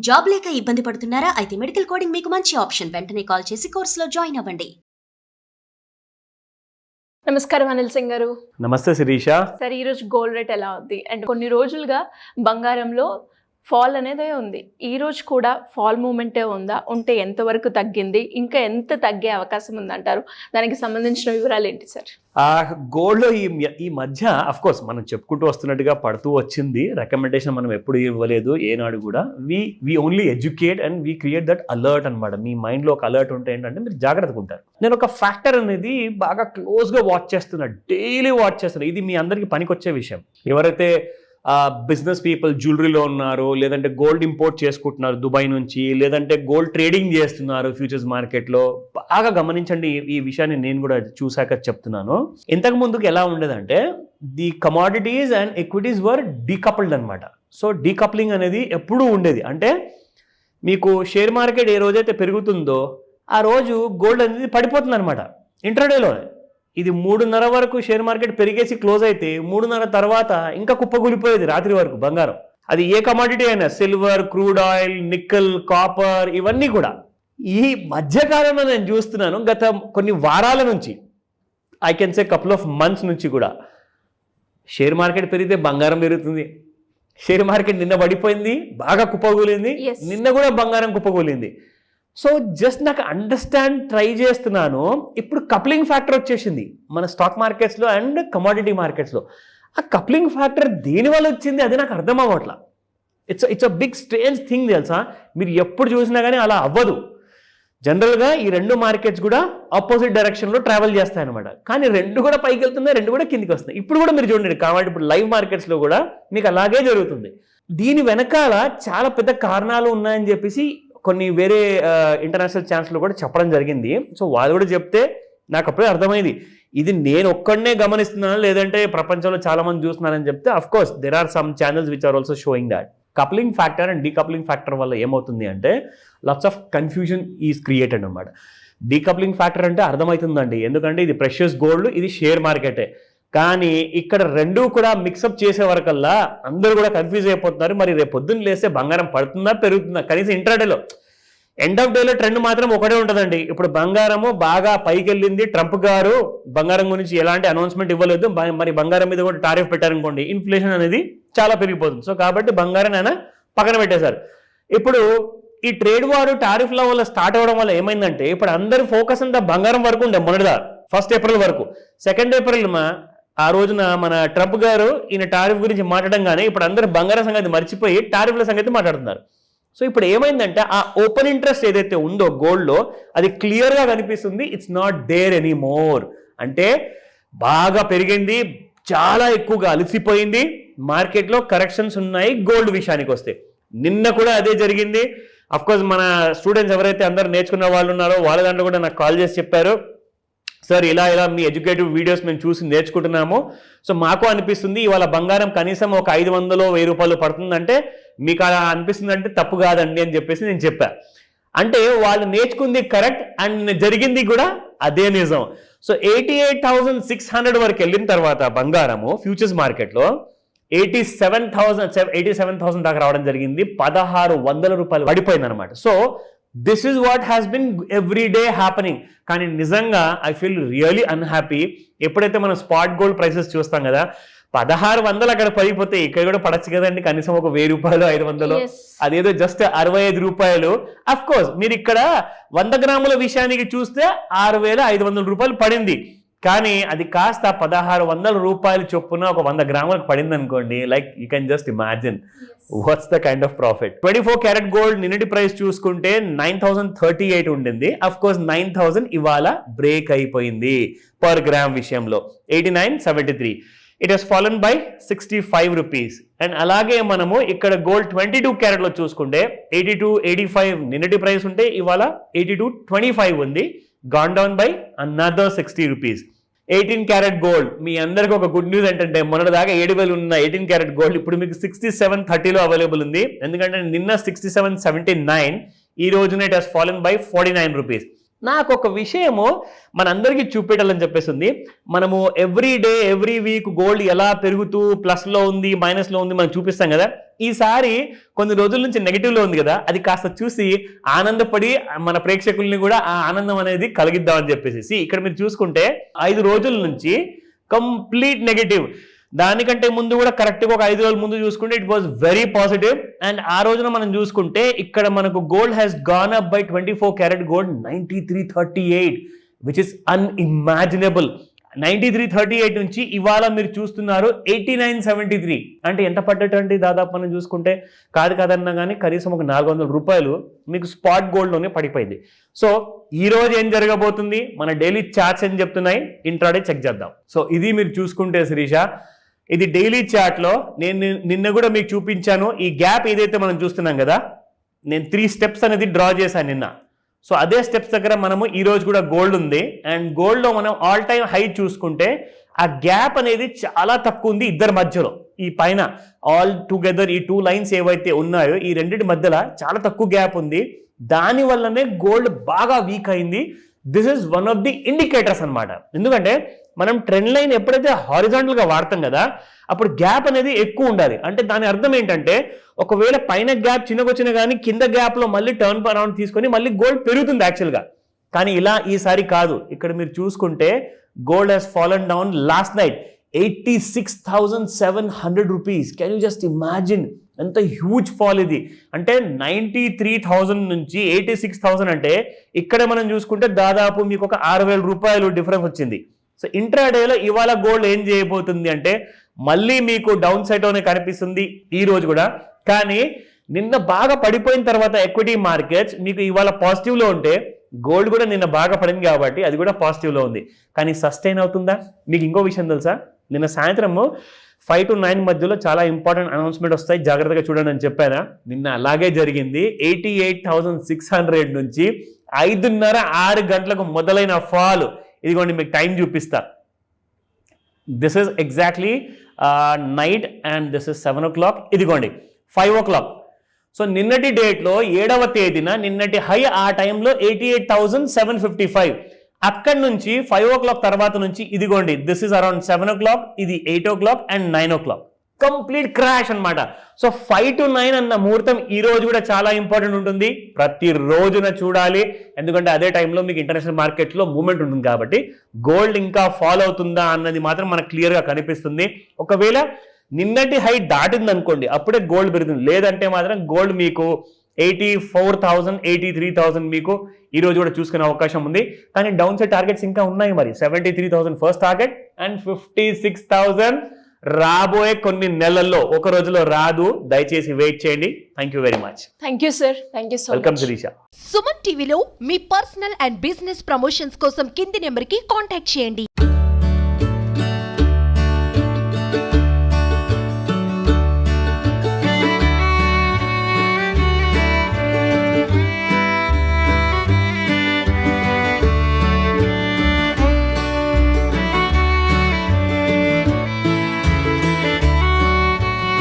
Job లేక ఇబ్బంది పడుతున్నారా? అయితే మెడికల్ కోడింగ్ మీకు మంచి ఆప్షన్. వెంటనే కాల్ చేసి కోర్సులో జాయిన్ అవ్వండి. నమస్కారం అనిల్ సింగ్ గారు. నమస్తే శిరీష. సరే, ఈరోజు గోల్డ్ రేట్ ఎలా ఉంది? అండ్ కొన్ని రోజులుగా బంగారంలో ఫాల్ అనేదే ఉంది. ఈ రోజు కూడా ఫాల్ మూమెంటే ఉందా? ఉంటే ఎంతవరకు తగ్గింది? ఇంకా ఎంత తగ్గే అవకాశం ఉందంటారు? దానికి సంబంధించిన వివరాలు ఏంటి సార్? గోల్డ్లో ఈ మధ్య అఫ్ కోర్స్ మనం చెప్పుకుంటూ వస్తున్నట్టుగా పడుతూ వచ్చింది. రికమెండేషన్ మనం ఎప్పుడు ఇవ్వలేదు ఏనాడు కూడా. We only educate and we create that alert అనమాట. మీ మైండ్లో ఒక అలర్ట్ ఉంటే ఏంటంటే మీరు జాగ్రత్తగా ఉంటారు. నేను ఒక ఫ్యాక్టర్ అనేది బాగా క్లోజ్గా వాచ్ చేస్తున్నా, డైలీ వాచ్ చేస్తున్నా. ఇది మీ అందరికీ పనికొచ్చే విషయం. ఎవరైతే బిజినెస్ పీపుల్ జ్యువెలరీలో ఉన్నారు, లేదంటే గోల్డ్ ఇంపోర్ట్ చేసుకుంటున్నారు దుబాయ్ నుంచి, లేదంటే గోల్డ్ ట్రేడింగ్ చేస్తున్నారు ఫ్యూచర్స్ మార్కెట్లో, బాగా గమనించండి. ఈ విషయాన్ని నేను కూడా చూశాక చెప్తున్నాను. ఇంతకు ముందుకు ఎలా ఉండేదంటే the commodities and equities were decoupled అనమాట. సో డీకప్లింగ్ అనేది ఎప్పుడూ ఉండేది. అంటే మీకు షేర్ మార్కెట్ ఏ రోజైతే పెరుగుతుందో ఆ రోజు గోల్డ్ అనేది పడిపోతుంది అనమాట ఇంట్రాడేలోనే. ఇది 3:30 వరకు షేర్ మార్కెట్ పెరిగేసి క్లోజ్ అయితే 3:30 తర్వాత ఇంకా కుప్పకూలిపోయేది రాత్రి వరకు బంగారం. అది ఏ కమాడిటీ అయినా, silver, crude oil, nickel, copper, ఇవన్నీ కూడా. ఈ మధ్యకాలంలో నేను చూస్తున్నాను, గత కొన్ని వారాల నుంచి, I can say couple of months నుంచి కూడా, షేర్ మార్కెట్ పెరిగితే బంగారం పెరుగుతుంది. షేర్ మార్కెట్ నిన్న పడిపోయింది, బాగా కుప్పకూలింది, నిన్న కూడా బంగారం కుప్పకూలింది. సో జస్ట్ నాకు అండర్స్టాండ్ ట్రై చేస్తున్నాను. ఇప్పుడు కప్లింగ్ ఫ్యాక్టర్ వచ్చేసింది మన స్టాక్ మార్కెట్స్లో అండ్ కమోడిటీ మార్కెట్స్లో. ఆ కప్లింగ్ ఫ్యాక్టర్ దేనివల్ల వచ్చింది అది నాకు అర్థం అవ్వట్లా. It's a big strange thing తెలుసా. మీరు ఎప్పుడు చూసినా కానీ అలా అవ్వదు. జనరల్గా ఈ రెండు మార్కెట్స్ కూడా ఆపోజిట్ డైరెక్షన్లో ట్రావెల్ చేస్తాయి అనమాట. కానీ రెండు కూడా పైకి వెళ్తున్నాయి, రెండు కూడా కిందికి వస్తున్నాయి. ఇప్పుడు కూడా మీరు చూడండి, కాబట్టి ఇప్పుడు లైవ్ మార్కెట్స్లో కూడా మీకు అలాగే జరుగుతుంది. దీని వెనకాల చాలా పెద్ద కారణాలు ఉన్నాయని చెప్పేసి కొన్ని వేరే ఇంటర్నేషనల్ ఛానల్స్లో కూడా చెప్పడం జరిగింది. సో వాళ్ళు కూడా చెప్తే నాకు అప్పుడే అర్థమైంది. ఇది నేను ఒక్కడనే గమనిస్తున్నాను, లేదంటే ప్రపంచంలో చాలా మంది చూస్తున్నారని చెప్తే, of course there are some channels which are also showing that. Coupling factor and decoupling factor వల్ల ఏమవుతుంది అంటే lots of confusion is created అనమాట. డీకప్లింగ్ ఫ్యాక్టర్ అంటే అర్థమవుతుందండి, ఎందుకంటే ఇది ప్రెషియస్ గోల్డ్, ఇది షేర్ మార్కెటే. కానీ ఇక్కడ రెండూ కూడా మిక్సప్ చేసే వరకల్లా అందరూ కూడా కన్ఫ్యూజ్ అయిపోతున్నారు. మరి రేపు పొద్దున్న లేస్తే బంగారం పడుతుందా పెరుగుతుందా? కనీసం ఇంట్రాడేలో ఎండ్ ఆఫ్ డేలో ట్రెండ్ మాత్రం ఒకటే ఉంటుందండి. ఇప్పుడు బంగారము బాగా పైకి వెళ్ళింది, ట్రంప్ గారు బంగారం గురించి ఎలాంటి అనౌన్స్మెంట్ ఇవ్వలేదు, మరి బంగారం మీద కూడా టారిఫ్ పెట్టారనుకోండి, ఇన్ఫ్లేషన్ అనేది చాలా పెరిగిపోతుంది. సో కాబట్టి బంగారం ఆయన పక్కన పెట్టేశారు. ఇప్పుడు ఈ ట్రేడ్ వారు టారిఫ్ల వల్ల స్టార్ట్ అవ్వడం వల్ల ఏమైందంటే ఇప్పుడు అందరి ఫోకస్ అంతా బంగారం వరకు ఉండే మొదటిదా 1 ఏప్రిల్ వరకు. 2 ఏప్రిల్ ఆ రోజున మన ట్రంప్ గారు ఈయన టారిఫ్ గురించి మాట్లాడంగానే ఇప్పుడు అందరూ బంగారం సంగతి మర్చిపోయి టారిఫ్ల సంగతి మాట్లాడుతున్నారు. సో ఇప్పుడు ఏమైందంటే ఆ ఓపెన్ ఇంట్రెస్ట్ ఏదైతే ఉందో గోల్డ్లో అది క్లియర్గా కనిపిస్తుంది. It's not there any more. అంటే బాగా పెరిగింది, చాలా ఎక్కువగా అలసిపోయింది, మార్కెట్లో కరెక్షన్స్ ఉన్నాయి. గోల్డ్ విషయానికి వస్తే నిన్న కూడా అదే జరిగింది. అఫ్కోర్స్ మన స్టూడెంట్స్ ఎవరైతే అందరూ నేర్చుకున్న వాళ్ళు ఉన్నారో వాళ్ళ దాంట్లో కూడా నాకు కాల్ చేసి చెప్పారు, సార్ ఇలా మీ ఎడ్యుకేటివ్ వీడియోస్ మేము చూసి నేర్చుకుంటున్నాము. సో మాకు అనిపిస్తుంది ఇవాళ బంగారం కనీసం ఒక 500-1000 రూపాయలు పడుతుందంటే మీకు అలా అనిపిస్తుంది అంటే తప్పు కాదండి అని చెప్పేసి నేను చెప్పా. అంటే వాళ్ళు నేర్చుకుంది కరెక్ట్ అండ్ జరిగింది కూడా అదే నిజం. సో 88,600 వరకు వెళ్ళిన తర్వాత బంగారము ఫ్యూచర్స్ మార్కెట్లో 87,000 దాకా రావడం జరిగింది. 1,600 రూపాయలు పడిపోయింది అనమాట. So this is what has been every day happening. కానీ నిజంగా ఐ ఫీల్ రియలీ అన్హ్యాపీ. ఎప్పుడైతే మనం స్పాట్ గోల్డ్ ప్రైసెస్ చూస్తాం కదా, 1,600 అక్కడ పడిపోతే ఇక్కడ కూడా పడచ్చు కదండి, కనీసం ఒక 1,000 రూపాయలు 500, అదేదో జస్ట్ 65 రూపాయలు. అఫ్ కోర్స్ మీరు ఇక్కడ 100 గ్రాముల విషయానికి చూస్తే 6,500 రూపాయలు పడింది. కానీ అది కాస్త 1,600 రూపాయలు చొప్పున ఒక 100 గ్రాములకు పడింది అనుకోండి. Like you can just imagine what's the kind of profit. 24 carat gold నిన్నటి ప్రైస్ చూసుకుంటే 9,038 ఉండింది. అఫ్ కోర్స్ 9,000 ఇవాళ బ్రేక్ అయిపోయింది పర్ గ్రామ్ విషయంలో. 89.73. It has fallen by 65 rupees. And అలాగే మనము ఇక్కడ గోల్డ్ 22 క్యారెట్లో చూసుకుంటే 82.85 నిన్నటి ప్రైస్ ఉంటే ఇవాళ 82.25 ఉంది, gone down by another 60 rupees. 18 carat gold, మీ అందరికీ ఒక గుడ్ న్యూస్ ఏంటంటే మొన్నటి దాకా 7,000 ఉన్న 18 క్యారెట్ గోల్డ్ ఇప్పుడు మీకు 67.30లో అవైలబుల్ ఉంది. ఎందుకంటే నిన్న 67.79, ఈ రోజున it has fallen by 49 rupees. నాకు ఒక విషయము మనందరికీ చూపెట్టాలని చెప్పేసింది. మనము every day every week gold ఎలా పెరుగుతూ ప్లస్లో ఉంది మైనస్లో ఉంది మనం చూపిస్తాం కదా. ఈసారి కొన్ని రోజుల నుంచి నెగిటివ్లో ఉంది కదా, అది కాస్త చూసి ఆనందపడి మన ప్రేక్షకుల్ని కూడా ఆ ఆనందం అనేది కలిగిద్దామని చెప్పేసి ఇక్కడ మీరు చూసుకుంటే 5 రోజుల నుంచి కంప్లీట్ నెగిటివ్. దానికంటే ముందు కూడా కరెక్ట్గా ఒక 5 రోజుల ముందు చూసుకుంటే it was very positive. And ఆ రోజున మనం చూసుకుంటే ఇక్కడ మనకు gold has gone up by 24 carat gold 9338, which is unimaginable. 9338 నుంచి ఇవాళ మీరు చూస్తున్నారు 8973. అంటే ఎంత పడ్డట్టు అండి? దాదాపు మనం చూసుకుంటే కాదన్నా కానీ కనీసం ఒక 400 రూపాయలు మీకు స్పాట్ గోల్డ్లోనే పడిపోయింది. సో ఈ రోజు ఏం జరగబోతుంది, మన డైలీ చార్ట్స్ ఏం చెప్తున్నాయి, ఇంట్రాడే చెక్ చేద్దాం. సో ఇది మీరు చూసుకుంటే శిరీష, ఇది డైలీ చార్ట్లో నేను నిన్న కూడా మీకు చూపించాను. ఈ గ్యాప్ ఏదైతే మనం చూస్తున్నాం కదా, నేను 3 స్టెప్స్ అనేది డ్రా చేశాను నిన్న. సో అదే స్టెప్స్ దగ్గర మనము ఈ రోజు కూడా గోల్డ్ ఉంది. అండ్ గోల్డ్లో మనం ఆల్ టైమ్ హై చూసుకుంటే ఆ గ్యాప్ అనేది చాలా తక్కువ ఉంది ఇద్దరి మధ్యలో. ఈ పైన ఆల్ టుగెదర్ ఈ 2 లైన్స్ ఏవైతే ఉన్నాయో ఈ రెండింటి మధ్యలో చాలా తక్కువ గ్యాప్ ఉంది. దాని వల్లనే గోల్డ్ బాగా వీక్ అయింది. This is one of the indicators అనమాట. ఎందుకంటే మనం ట్రెండ్ లైన్ ఎప్పుడైతే హారిజాంటల్గా వాడతాం కదా, అప్పుడు గ్యాప్ అనేది ఎక్కువ ఉండాలి. అంటే దాని అర్థం ఏంటంటే ఒకవేళ పైన గ్యాప్ చిన్నకొచ్చినా కానీ కింద గ్యాప్లో మళ్ళీ టర్న్ అరౌండ్ తీసుకొని మళ్ళీ గోల్డ్ పెరుగుతుంది యాక్చువల్గా. కానీ ఇలా ఈసారి కాదు. ఇక్కడ మీరు చూసుకుంటే gold has fallen down last night 86,700 rupees. Can you just imagine ఎంత హ్యూజ్ ఫాల్ ఇది. అంటే 93,000 నుంచి 86,000 అంటే ఇక్కడ మనం చూసుకుంటే దాదాపు మీకు ఒక 6,000 రూపాయలు డిఫరెన్స్ వచ్చింది. సో ఇంట్రాడేలో ఇవాళ గోల్డ్ ఏం చేయబోతుంది అంటే మళ్ళీ మీకు డౌన్ సైడ్లోనే కనిపిస్తుంది ఈ రోజు కూడా. కానీ నిన్న బాగా పడిపోయిన తర్వాత ఎక్విటీ మార్కెట్స్ మీకు ఇవాళ పాజిటివ్లో ఉంటే గోల్డ్ కూడా నిన్న బాగా పడింది కాబట్టి అది కూడా పాజిటివ్లో ఉంది. కానీ సస్టైన్ అవుతుందా? మీకు ఇంకో విషయం తెలుసా, నిన్న సాయంత్రము 5 to 9 మధ్యలో చాలా ఇంపార్టెంట్ అనౌన్స్మెంట్ వస్తాయి, జాగ్రత్తగా చూడండి అని చెప్పానా. నిన్న అలాగే జరిగింది. 88,600 నుంచి 5:30-6 గంటలకు మొదలైన ఫాల్. ఇదిగోండి మీకు టైం చూపిస్తా. This is exactly night and this is 7 o'clock. ఇదిగోండి 5 o'clock. సో నిన్నటి డేట్లో 7వ తేదీన నిన్నటి హై ఆ టైంలో 88,755. అక్కడి నుంచి 5 o'clock తర్వాత నుంచి ఇదిగోండి దిస్ ఇస్ అరౌండ్ 7 o'clock, ఇది 8 o'clock and 9 o'clock. Complete crash అనమాట. సో 5 to 9 అన్న ముహూర్తం ఈ రోజు కూడా చాలా ఇంపార్టెంట్ ఉంటుంది. ప్రతి రోజున చూడాలి, ఎందుకంటే అదే టైంలో మీకు ఇంటర్నేషనల్ మార్కెట్లో మూవ్మెంట్ ఉంటుంది కాబట్టి. గోల్డ్ ఇంకా ఫాలో అవుతుందా అన్నది మాత్రం మనకు క్లియర్గా కనిపిస్తుంది. ఒకవేళ నిన్నటి హై దాటింది అనుకోండి అప్పుడే గోల్డ్ పెరుగుతుంది. లేదంటే మాత్రం గోల్డ్ మీకు 84,000, 83,000 మీకు ఈ రోజు కూడా చూసుకునే అవకాశం ఉంది. కానీ డౌన్ సైడ్ టార్గెట్స్ ఇంకా ఉన్నాయి. మరి 73,000 ఫస్ట్ టార్గెట్ అండ్ 56,000 రాబోయే కొన్ని నెలల్లో, ఒక రోజులో రాదు. దయచేసి వెయిట్ చేయండి. Thank you very much. Thank you sir. Thank you so much. Welcome Sirisha. Suman టీవీలో మీ పర్సనల్ అండ్ బిజినెస్ ప్రమోషన్స్ కోసం కింది నెంబర్కి కాంటాక్ట్ చేయండి.